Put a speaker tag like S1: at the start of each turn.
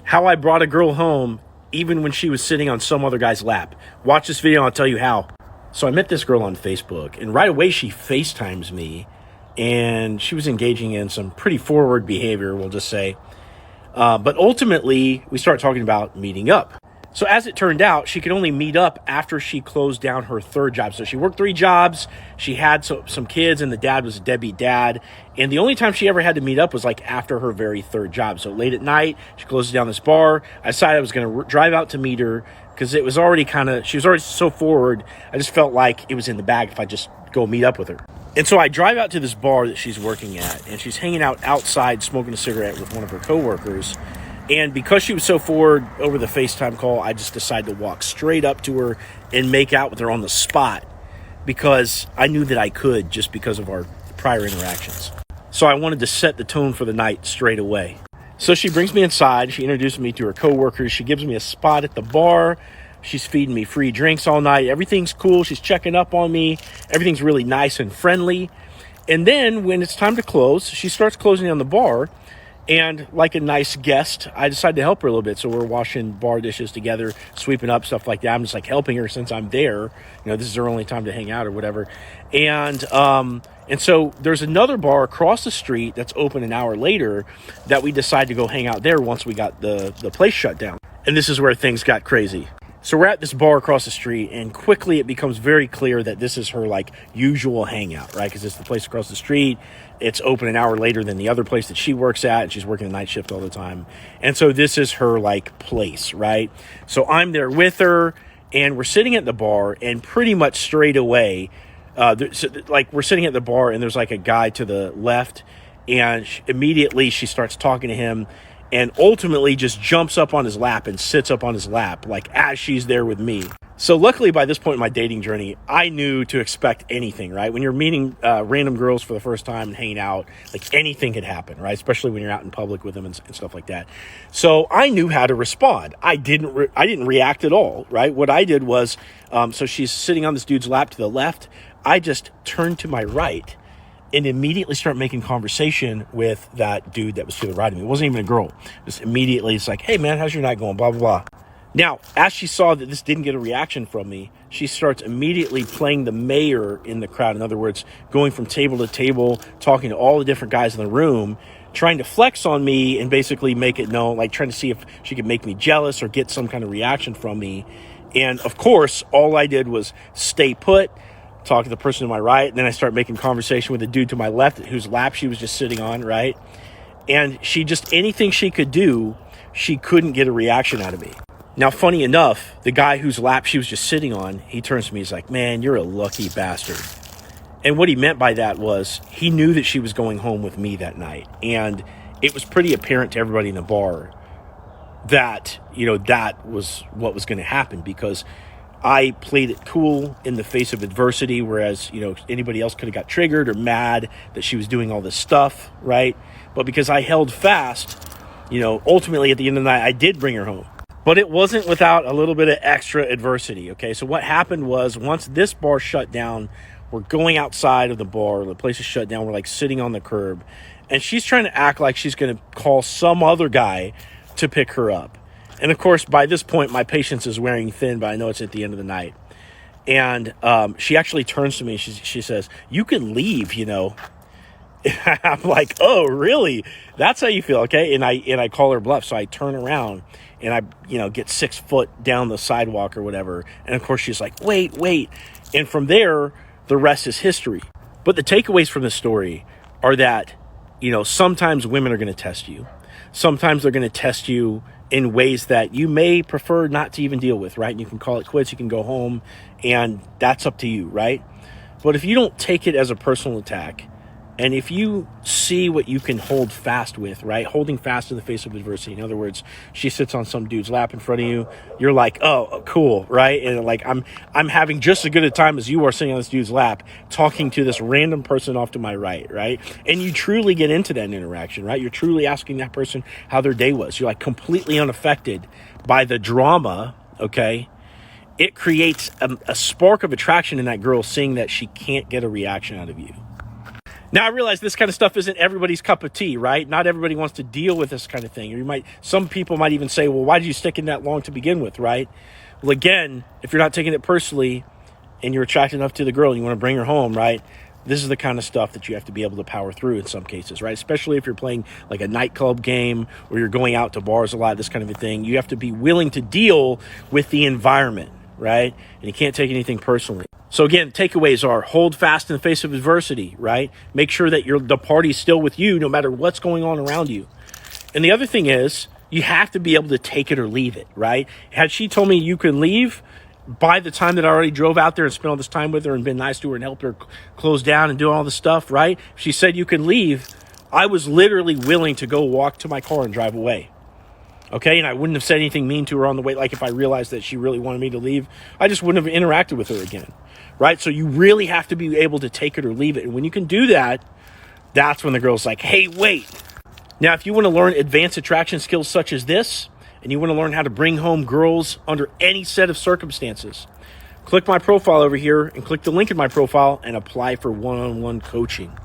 S1: How I brought a girl home even when she was sitting on some other guy's lap. Watch this video and I'll tell you how. So I met this girl on Facebook, and right away she FaceTimes me, and she was engaging in some pretty forward behavior, we'll just say. But ultimately, we started talking about meeting up. So as it turned out, she could only meet up after she closed down her third job. So she worked 3 jobs. She had some kids, and the dad was a deadbeat dad. And the only time she ever had to meet up was like after her very third job. So late at night, she closes down this bar. I decided I was going to drive out to meet her because it was already she was already so forward. I just felt like it was in the bag if I just go meet up with her. And so I drive out to this bar that she's working at, and she's hanging out outside smoking a cigarette with one of her coworkers. And because she was so forward over the FaceTime call, I just decided to walk straight up to her and make out with her on the spot because I knew that I could just because of our prior interactions. So I wanted to set the tone for the night straight away. So she brings me inside. She introduces me to her coworkers. She gives me a spot at the bar. She's feeding me free drinks all night. Everything's cool. She's checking up on me. Everything's really nice and friendly. And then when it's time to close, she starts closing down the bar. And like a nice guest, I decided to help her a little bit. So we're washing bar dishes together, sweeping up, stuff like that. I'm just like helping her since I'm there. You know, this is her only time to hang out or whatever. And so there's another bar across the street that's open an hour later that we decided to go hang out there once we got the place shut down. And this is where things got crazy. So we're at this bar across the street, and quickly it becomes very clear that this is her like usual hangout, right? Because it's the place across the street. It's open an hour later than the other place that she works at, and she's working a night shift all the time. And so this is her like place, right? So I'm there with her, and we're sitting at the bar, and pretty much straight away, we're sitting at the bar, and there's like a guy to the left, and immediately she starts talking to him, and ultimately just jumps up on his lap and sits up on his lap, like as she's there with me. So luckily by this point in my dating journey, I knew to expect anything, right? When you're meeting random girls for the first time and hanging out, like anything could happen, right? Especially when you're out in public with them and stuff like that. So I knew how to respond. I didn't react at all, right? What I did was, so she's sitting on this dude's lap to the left. I just turned to my right and immediately start making conversation with that dude that was to the right of me. It wasn't even a girl. Just immediately, it's like, hey man, how's your night going? Blah, blah, blah. Now, as she saw that this didn't get a reaction from me, she starts immediately playing the mayor in the crowd. In other words, going from table to table, talking to all the different guys in the room, trying to flex on me and basically make it known, like trying to see if she could make me jealous or get some kind of reaction from me. And of course, all I did was stay put, talk to the person to my right, and then I start making conversation with the dude to my left whose lap she was just sitting on, right? And she just, anything she could do, she couldn't get a reaction out of me. Now, funny enough, the guy whose lap she was just sitting on, he turns to me, he's like, man, you're a lucky bastard. And what he meant by that was he knew that she was going home with me that night. And it was pretty apparent to everybody in the bar that, that was what was going to happen, because I played it cool in the face of adversity, whereas, anybody else could have got triggered or mad that she was doing all this stuff, right? But because I held fast, ultimately at the end of the night, I did bring her home. But it wasn't without a little bit of extra adversity, okay? So what happened was, once this bar shut down, we're going outside of the bar, the place is shut down, we're like sitting on the curb, and she's trying to act like she's going to call some other guy to pick her up. And of course, by this point, my patience is wearing thin, but I know it's at the end of the night. And she actually turns to me, she says, you can leave, I'm like, oh, really? That's how you feel, okay? And I call her bluff, so I turn around and I, get 6 foot down the sidewalk or whatever. And of course, she's like, wait. And from there, the rest is history. But the takeaways from the story are that, sometimes women are going to test you. Sometimes they're going to test you in ways that you may prefer not to even deal with, right? And you can call it quits, you can go home, and that's up to you, right? But if you don't take it as a personal attack, and if you see what you can hold fast with, right? Holding fast in the face of adversity. In other words, she sits on some dude's lap in front of you. You're like, oh, cool, right? And like, I'm having just as good a time as you are sitting on this dude's lap, talking to this random person off to my right? And you truly get into that interaction, right? You're truly asking that person how their day was. You're like completely unaffected by the drama, okay? It creates a spark of attraction in that girl, seeing that she can't get a reaction out of you. Now, I realize this kind of stuff isn't everybody's cup of tea, right? Not everybody wants to deal with this kind of thing. Some people might even say, well, why did you stick in that long to begin with, right? Well, again, if you're not taking it personally and you're attracted enough to the girl and you want to bring her home, right? This is the kind of stuff that you have to be able to power through in some cases, right? Especially if you're playing like a nightclub game or you're going out to bars a lot, this kind of a thing. You have to be willing to deal with the environment, right? And you can't take anything personally. So again, takeaways are hold fast in the face of adversity, right? Make sure that the party's still with you no matter what's going on around you. And the other thing is, you have to be able to take it or leave it, right? Had she told me you can leave by the time that I already drove out there and spent all this time with her and been nice to her and helped her close down and do all this stuff, right? If she said you can leave, I was literally willing to go walk to my car and drive away. Okay, and I wouldn't have said anything mean to her on the way. Like if I realized that she really wanted me to leave, I just wouldn't have interacted with her again, right? So you really have to be able to take it or leave it. And when you can do that, that's when the girl's like, hey, wait. Now, if you want to learn advanced attraction skills such as this, and you want to learn how to bring home girls under any set of circumstances, click my profile over here and click the link in my profile and apply for one-on-one coaching.